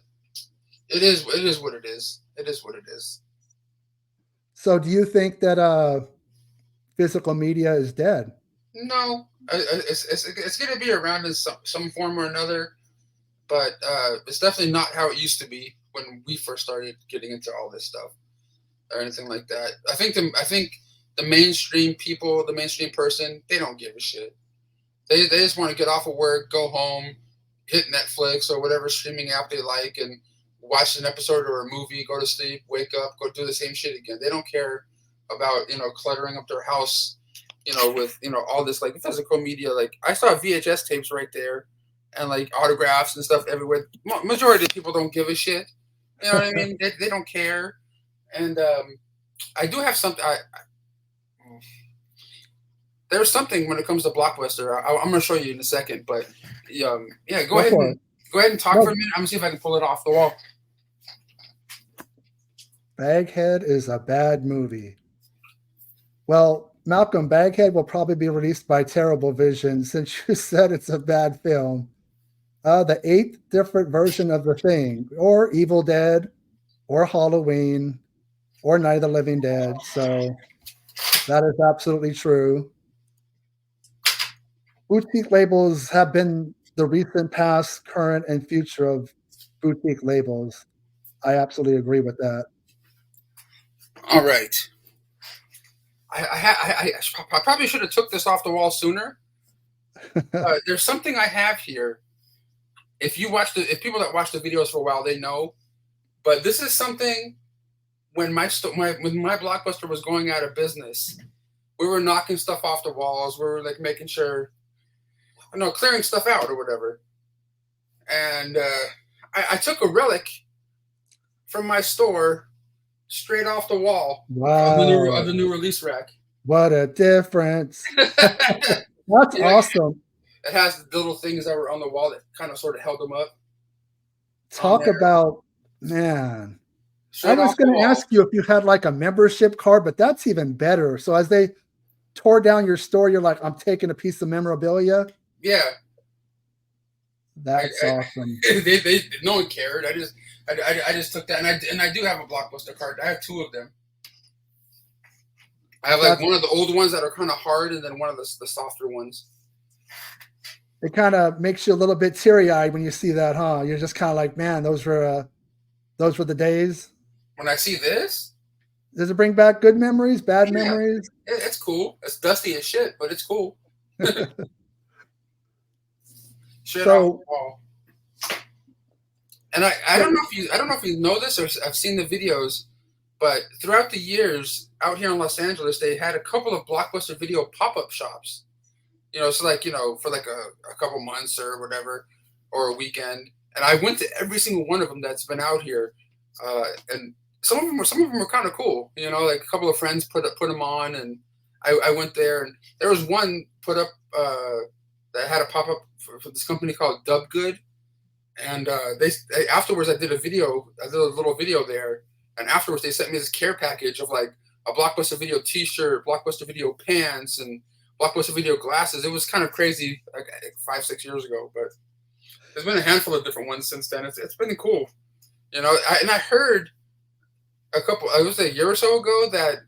it is what it is. It is what it is. So do you think that physical media is dead? No, it's going to be around in some form or another, but it's definitely not how it used to be when we first started getting into all this stuff or anything like that. I think the mainstream people, the mainstream person, they don't give a shit. They just want to get off of work, go home, hit Netflix or whatever streaming app they like, and watch an episode or a movie, go to sleep, wake up, go do the same shit again. They don't care about cluttering up their house, with all this like physical media. Like I saw VHS tapes right there, and like autographs and stuff everywhere. Majority of people don't give a shit. You know what I mean? They don't care. And I do have something. there's something when it comes to Blockbuster. I'm gonna show you in a second, but yeah, go ahead and talk for a minute. I'm gonna see if I can pull it off the wall. Baghead is a bad movie. Well, Malcolm, Baghead will probably be released by Terrible Vision since you said it's a bad film. The 8th different version of The Thing, or Evil Dead, or Halloween, or Night of the Living Dead. So that is absolutely true. Boutique labels have been the recent past, current, and future of boutique labels. I absolutely agree with that. All right. I probably should have took this off the wall sooner. There's something I have here. If people that watch the videos for a while, they know. But this is something when my Blockbuster was going out of business, we were knocking stuff off the walls. We were like making sure, clearing stuff out or whatever. And I took a relic from my store straight off the wall. Wow. of the new release rack. What a difference. That's awesome. It has the little things that were on the wall that kind of sort of held them up. Talk about, man. I was going to ask you if you had like a membership card, but that's even better. So as they tore down your store, you're like, I'm taking a piece of memorabilia. Yeah. That's awesome. No one cared. I just took that, and I do have a Blockbuster card. I have 2 of them. I have like one of the old ones that are kind of hard, and then one of the softer ones. It kind of makes you a little bit teary-eyed when you see that, huh? You're just kind of like, man, those were the days. When I see this, does it bring back good memories, bad memories? It's cool. It's dusty as shit, but it's cool. Shit off the wall. And I don't know if you know this or I've seen the videos, but throughout the years out here in Los Angeles, they had a couple of Blockbuster video pop-up shops. So like, for like a couple months or whatever, or a weekend. And I went to every single one of them that's been out here. And some of them were kind of cool. Like a couple of friends put them on, and I went there, and there was one put up that had a pop-up for this company called Dubgood. And they afterwards I did a little video there, and afterwards they sent me this care package of like a Blockbuster Video T-shirt, Blockbuster Video pants, and Blockbuster Video glasses. It was kind of crazy, like 5-6 years ago, but there's been a handful of different ones since then. It's been cool, and I heard it was a year or so ago that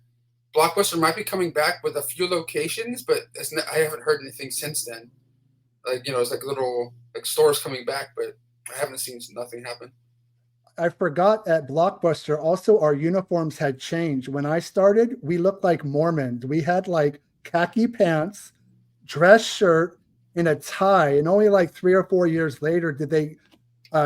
Blockbuster might be coming back with a few locations, but I haven't heard anything since then. Like it's like little like stores coming back, but I haven't seen nothing happen. I forgot at Blockbuster also our uniforms had changed. When I started, we looked like Mormons. We had like khaki pants, dress shirt, and a tie. And only like 3 or 4 years later did they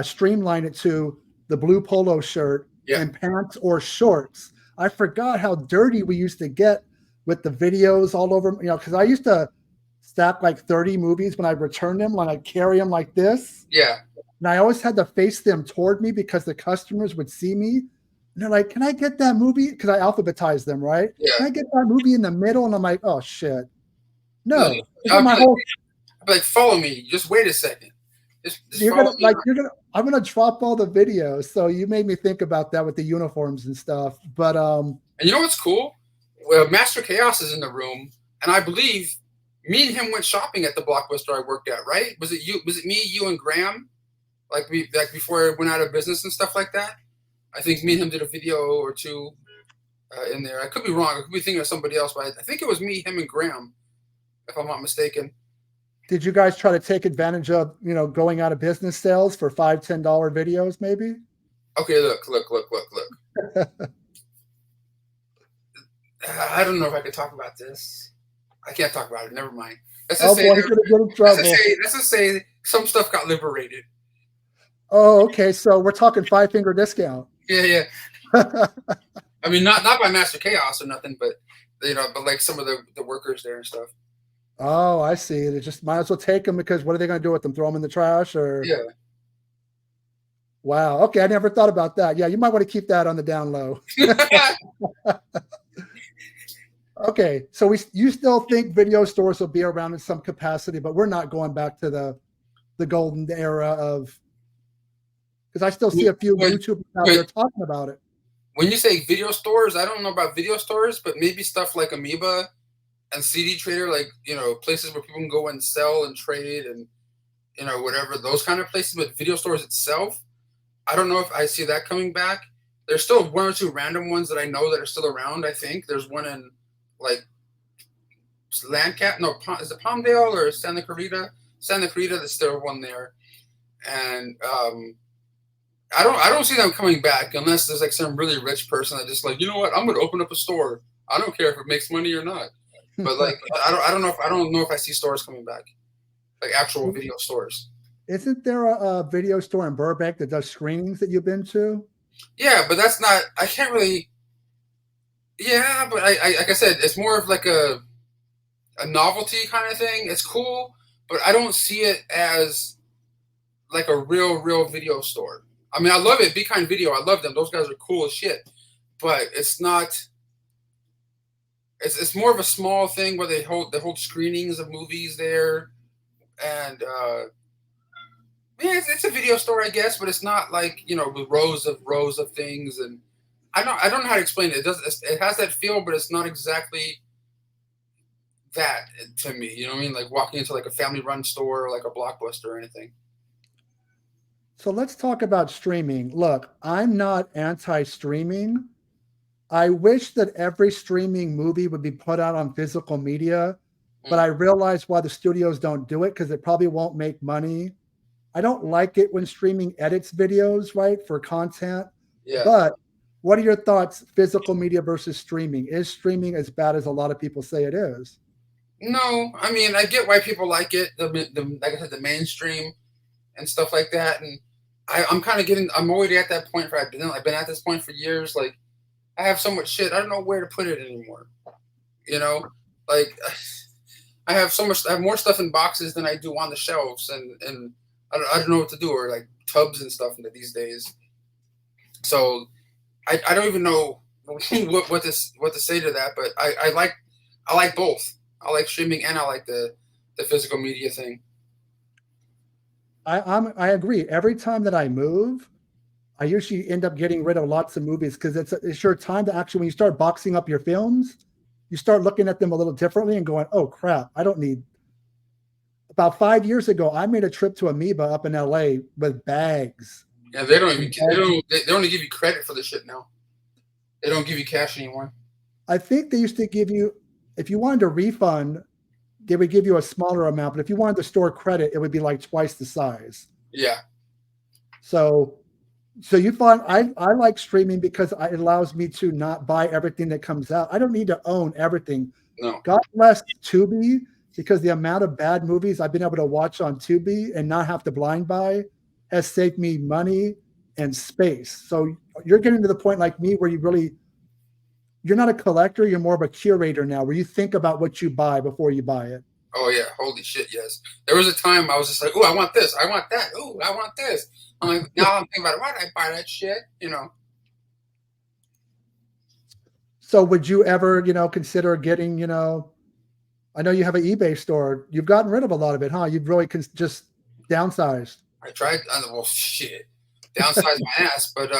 streamline it to the blue polo shirt and pants or shorts. I forgot how dirty we used to get with the videos all over, because I used to stack like 30 movies when I returned them, when I'd carry them like this. Yeah. And I always had to face them toward me because the customers would see me. And they're like, can I get that movie? Because I alphabetized them, right? Yeah. Can I get that movie in the middle? And I'm like, oh, shit. No. Like, follow me. Just wait a second. I'm gonna drop all the videos. So you made me think about that with the uniforms and stuff. But and you know what's cool? Well, Master Chaos is in the room, and I believe me and him went shopping at the Blockbuster I worked at, right? Was it me, you, and Graham? Like before it went out of business and stuff like that? I think me and him did a video or 2 in there. I could be wrong. I could be thinking of somebody else, but I think it was me, him, and Graham, if I'm not mistaken. Did you guys try to take advantage of, going out of business sales for $5-10 videos maybe? Okay, look. I don't know if I can talk about this. I can't talk about it. Never mind. Let's just say some stuff got liberated. Oh, okay. So we're talking 5-finger discount. Yeah. I mean, not by Master Chaos or nothing, but but like some of the workers there and stuff. Oh, I see. They just might as well take them because what are they going to do with them? Throw them in the trash or? Yeah. Wow. Okay. I never thought about that. Yeah. You might want to keep that on the down low. Okay, so you still think video stores will be around in some capacity, but we're not going back to the golden era of, because I still see a few When, YouTubers out when, there talking about it. when you say video stores, I don't know about video stores, but maybe stuff like Amoeba and CD Trader, like, places where people can go and sell and trade and, whatever, those kind of places. But video stores itself, I don't know if I see that coming back. There's still one or two random ones that I know that are still around, I think. There's one in, like, is it Palmdale or Santa Clarita? Santa Clarita, there's still one there. And I don't see them coming back unless there's like some really rich person that just like, you know what, I'm gonna open up a store. I don't care if it makes money or not. But like I don't know if I see stores coming back. Like actual video stores. Isn't there a video store in Burbank that does screenings that you've been to? Yeah, but that's not, I can't really. Yeah, but I like I said, it's more of like a novelty kind of thing. It's cool, but I don't see it as like a real video store. I mean, I love it. Be Kind Video, I love them. Those guys are cool as shit. But it's not. It's more of a small thing where they hold screenings of movies there, and yeah, it's a video store, I guess, but it's not like with rows of things, and I don't know how to explain it. It has that feel, but it's not exactly that to me. You know what I mean? Like walking into like a family-run store or like a Blockbuster or anything. So let's talk about streaming. Look, I'm not anti-streaming. I wish that every streaming movie would be put out on physical media, but I realize why the studios don't do it, because it probably won't make money. I don't like it when streaming edits videos, right, for content. Yeah. But what are your thoughts, physical media versus streaming? Is streaming as bad as a lot of people say it is? No, I mean, I get why people like it. Like I said, the mainstream and stuff like that. And I'm already at that point where I've been at this point for years. Like, I have so much shit, I don't know where to put it anymore. Like I have more stuff in boxes than I do on the shelves, and I don't know what to do, or like tubs and stuff these days. So I don't even know what to say to that, but I like both. I like streaming and I like the physical media thing. I agree. Every time that I move, I usually end up getting rid of lots of movies, because it's your time to actually, when you start boxing up your films, you start looking at them a little differently and going, oh crap, I don't need. About 5 years ago, I made a trip to Amoeba up in LA with bags. Yeah, they only give you credit for the shit now. They don't give you cash anymore. I think they used to give you, if you wanted a refund, they would give you a smaller amount, but if you wanted to store credit, it would be like twice the size. Yeah. So you find I like streaming because it allows me to not buy everything that comes out. I don't need to own everything. No. God bless Tubi, because the amount of bad movies I've been able to watch on Tubi and not have to blind buy has saved me money and space. So you're getting to the point like me where you're not a collector, you're more of a curator now, where you think about what you buy before you buy it. Oh yeah, holy shit, yes. There was a time I was just like, oh, I want this, I want that, oh, I want this. I'm like, now I'm thinking about it, why did I buy that shit? So would you ever, consider getting, I know you have an eBay store. You've gotten rid of a lot of it, huh? You've really just downsized. I tried. Well, shit, downsized my ass. But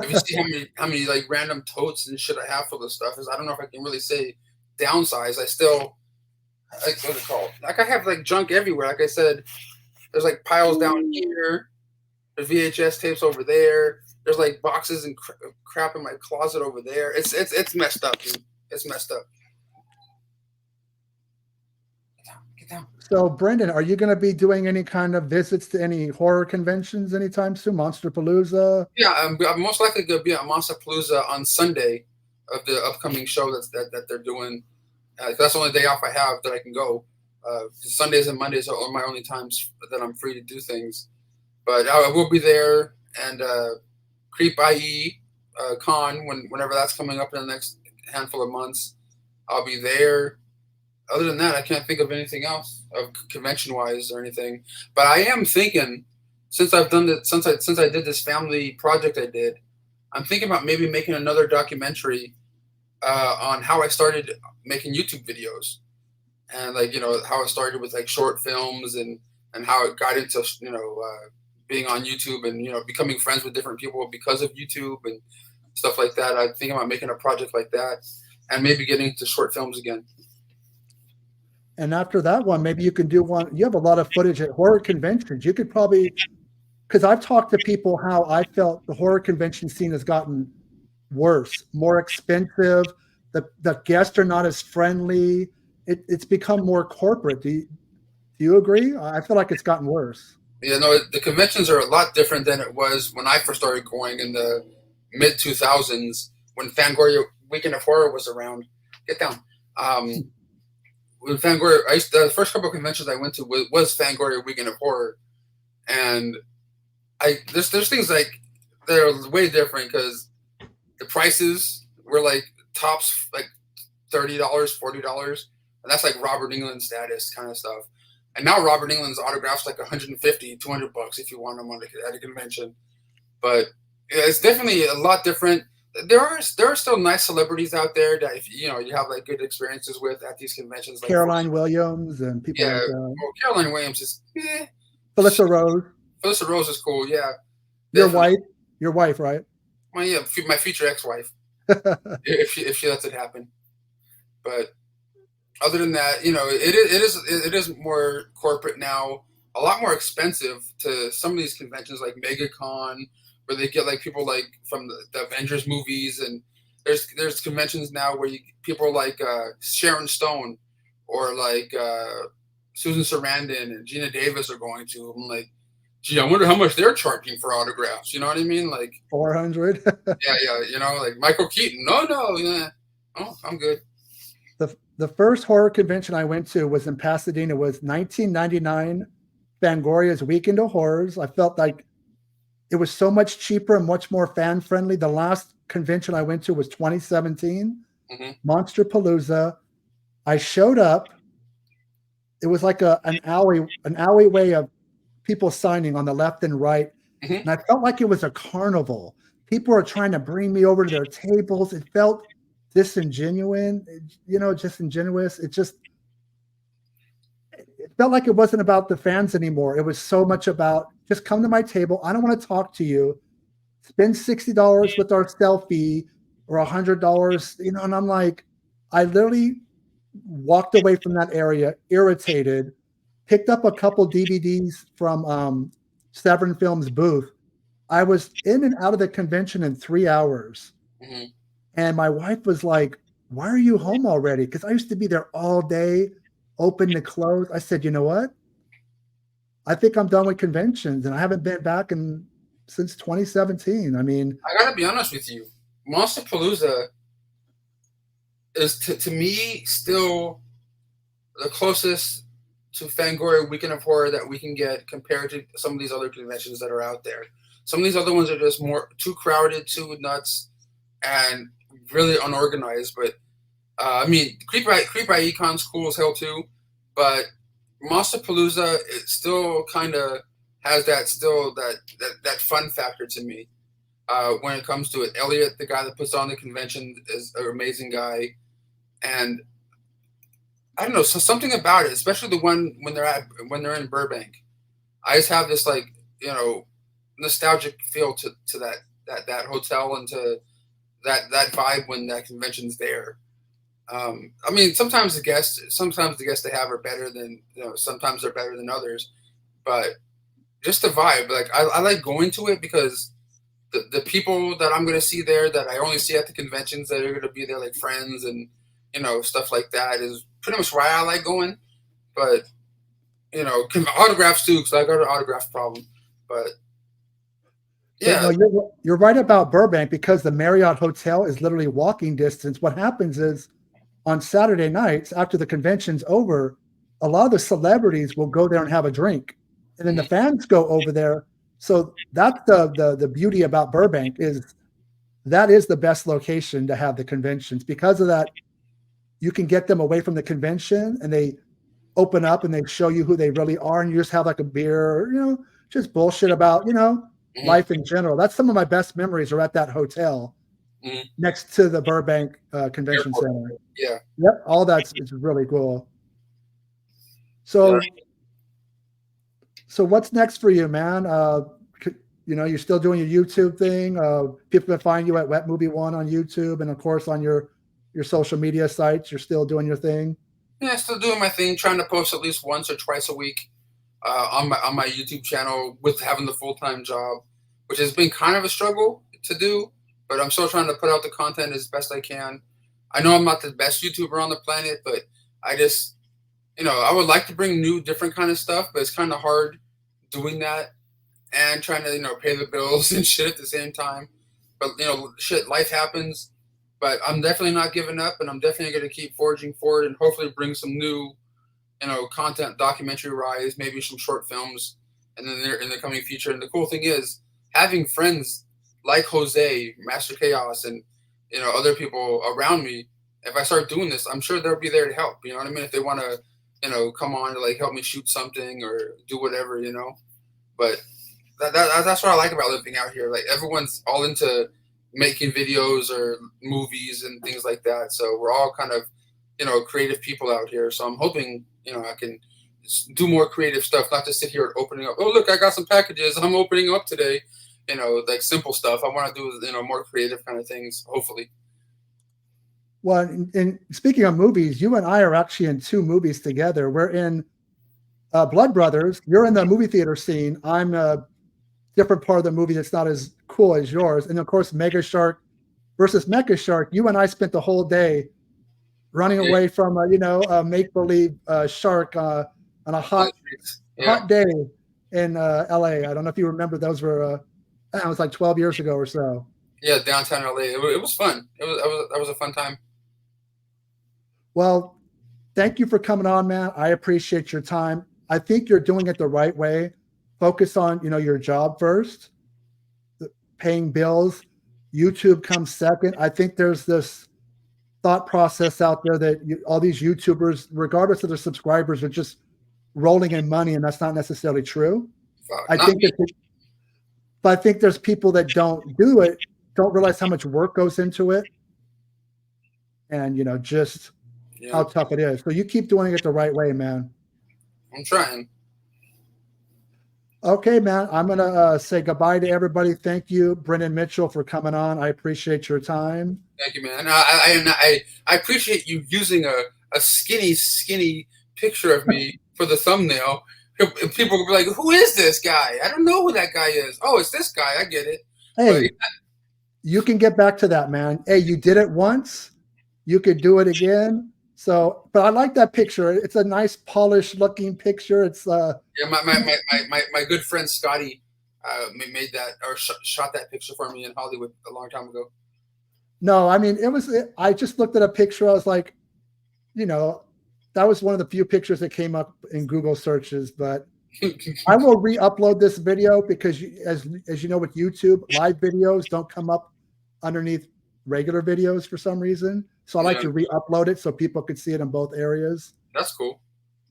if you see how many like random totes and shit I have full of stuff, I don't know if I can really say downsize. I still, like, what's it called? Like, I have like junk everywhere. Like I said, there's like piles down here. There's VHS tapes over there. There's like boxes and crap in my closet over there. It's messed up, dude. It's messed up. Get down. So, Brendan, are you going to be doing any kind of visits to any horror conventions anytime soon? Monsterpalooza? Yeah, I'm most likely going to be at Monsterpalooza on Sunday of the upcoming show that they're doing. That's the only day off I have that I can go. Sundays and Mondays are my only times that I'm free to do things. But I will be there, and Creep IE Con, whenever that's coming up in the next handful of months, I'll be there. Other than that, I can't think of anything else of convention-wise or anything. But I am thinking, since I did this family project I did, I'm thinking about maybe making another documentary on how I started making YouTube videos, and like how it started with like short films, and how it got into being on YouTube, and becoming friends with different people because of YouTube and stuff like that. I think about making a project like that, and maybe getting into short films again. And after that one, maybe you can do one. You have a lot of footage at horror conventions. You could probably, because I've talked to people how I felt the horror convention scene has gotten worse, more expensive. The guests are not as friendly. It's become more corporate. Do you agree? I feel like it's gotten worse. No, the conventions are a lot different than it was when I first started going in the mid 2000s when Fangoria Weekend of Horror was around. Get down. When Fangoria, the first couple of conventions I went to was Fangoria Weekend of Horror, and there's things like they're way different because the prices were like tops like $30, $40, and that's like Robert England status kind of stuff. And now Robert England's autographs like 150, 200 bucks if you want them at a convention. But yeah, it's definitely a lot different. There are still nice celebrities out there that if you have like good experiences with at these conventions. Like Caroline Williams and people like that. Well, Caroline Williams is Felissa Rose. Felissa Rose is cool. Yeah. Your wife, right? Well, yeah, my future ex-wife. if she lets it happen. But other than that, it is more corporate now, a lot more expensive to some of these conventions like MegaCon, where they get like people like from the Avengers movies, and there's conventions now where people like Sharon Stone or like Susan Sarandon and Gina Davis are going to. I'm like, gee, I wonder how much they're charging for autographs. You know what I mean? Like 400. yeah. Like Michael Keaton. No, yeah. Oh, I'm good. The first horror convention I went to was in Pasadena. It was 1999, Fangoria's Weekend of Horrors. I felt like it was so much cheaper and much more fan friendly. The last convention I went to was 2017, Monsterpalooza. I showed up. It was like an alleyway of people signing on the left and right, and I felt like it was a carnival. People were trying to bring me over to their tables. It felt disingenuous. It felt like it wasn't about the fans anymore. It was so much about just come to my table. I don't want to talk to you. Spend $60 with our selfie or $100. And I'm like, I literally walked away from that area irritated. Picked up a couple DVDs from Severn Films booth. I was in and out of the convention in 3 hours. And my wife was like, why are you home already? Because I used to be there all day, open to close. I said, you know what? I think I'm done with conventions, and I haven't been back since 2017. I mean, I gotta be honest with you. Monsterpalooza is to me still the closest to Fangoria Weekend of Horror that we can get compared to some of these other conventions that are out there. Some of these other ones are just too crowded, too nuts, and really unorganized. But I mean, Creep by Econ's cool as hell too, but Monsterpalooza, it still kind of has that fun factor to me when it comes to it. Elliot, the guy that puts on the convention, is an amazing guy, and I don't know, so something about it, especially the one when they're in Burbank. I just have this like nostalgic feel to that hotel and to that vibe when that convention's there. I mean, sometimes the guests they have are better than sometimes they're better than others, but just the vibe. Like I like going to it because the people that I'm going to see there that I only see at the conventions that are going to be there, like friends and stuff like that, is pretty much why I like going. But autographs too, because I got an autograph problem. But yeah, you're right about Burbank because the Marriott Hotel is literally walking distance. What happens is on Saturday nights after the convention's over, a lot of the celebrities will go there and have a drink, and then the fans go over there. So that's the beauty about Burbank is that is the best location to have the conventions. Because of that, you can get them away from the convention and they open up and they show you who they really are, and you just have like a beer, just bullshit about life in general. That's some of my best memories are at that hotel. next to the Burbank Convention Airport. Center. Yeah. Yep, all that's it's really cool. So, so what's next for you, man? You know, you're still doing your YouTube thing. People can find you at Wetmovie1 on YouTube, and of course on your social media sites. You're still doing your thing. Yeah, still doing my thing, trying to post at least once or twice a week on my YouTube channel with having the full-time job, which has been kind of a struggle to do, but I'm still trying to put out the content as best I can. I know I'm not the best YouTuber on the planet, but I just, you know, I would like to bring new, different kind of stuff, but it's kind of hard doing that and trying to, you know, pay the bills and shit at the same time. But, you know, shit, life happens. But I'm definitely not giving up, and I'm definitely going to keep forging forward and hopefully bring some new, you know, content, documentary rise, maybe some short films, and then in the coming future. And the cool thing is having friends like Jose, Master Chaos, and, you know, other people around me. If I start doing this, I'm sure they'll be there to help. You know what I mean? If they want to, you know, come on to like help me shoot something or do whatever, you know. But that's what I like about living out here. Like everyone's all into making videos or movies and things like that. So we're all kind of, you know, creative people out here. So I'm hoping, you know, I can do more creative stuff, not just sit here opening up. Oh, look, I got some packages I'm opening up today. You know, like simple stuff. I want to do, you know, more creative kind of things, hopefully. Well, and speaking of movies, you and I are actually in 2 movies together. We're in Blood Brothers. You're in the movie theater scene. I'm a different part of the movie that's not as cool as yours. And of course, Mega Shark versus Mecha Shark. You and I spent the whole day running away from you know, a make-believe shark on a hot day in LA. I don't know if you remember, those were it was like 12 years ago or so. Yeah, downtown LA. It was fun. That was a fun time. Well, thank you for coming on, man. I appreciate your time. I think you're doing it the right way. Focus on, you know, your job first, paying bills. YouTube comes second. I think there's this thought process out there that all these YouTubers, regardless of their subscribers, are just rolling in money, and that's not necessarily true. I think there's people that don't do it, don't realize how much work goes into it, and, you know, just how tough it is. So you keep doing it the right way, man. I'm trying. Okay, man. I'm going to say goodbye to everybody. Thank you, Brendan Mitchell, for coming on. I appreciate your time. Thank you, man. I appreciate you using a skinny picture of me for the thumbnail. People will be like, who is this guy? I don't know who that guy is. Oh, it's this guy. I get it. Hey, you can get back to that, man. Hey, you did it once. You could do it again. So, but I like that picture. It's a nice, polished looking picture. It's yeah. My good friend Scotty made that or shot that picture for me in Hollywood a long time ago. No, I mean, I just looked at a picture. I was like, you know, that was one of the few pictures that came up in Google searches. But I will re-upload this video because, as you know, with YouTube, live videos don't come up underneath regular videos for some reason. So I like to re-upload it so people could see it in both areas. That's cool.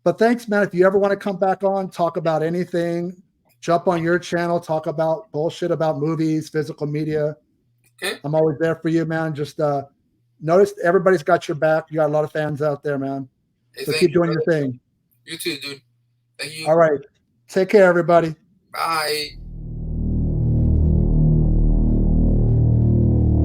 But thanks, man. If you ever want to come back on, talk about anything, jump on your channel, talk about bullshit about movies, physical media. Okay. I'm always there for you, man. Just notice everybody's got your back. You got a lot of fans out there, man. Hey, so keep doing your thing. You too, dude. Thank you. All right. Take care, everybody. Bye.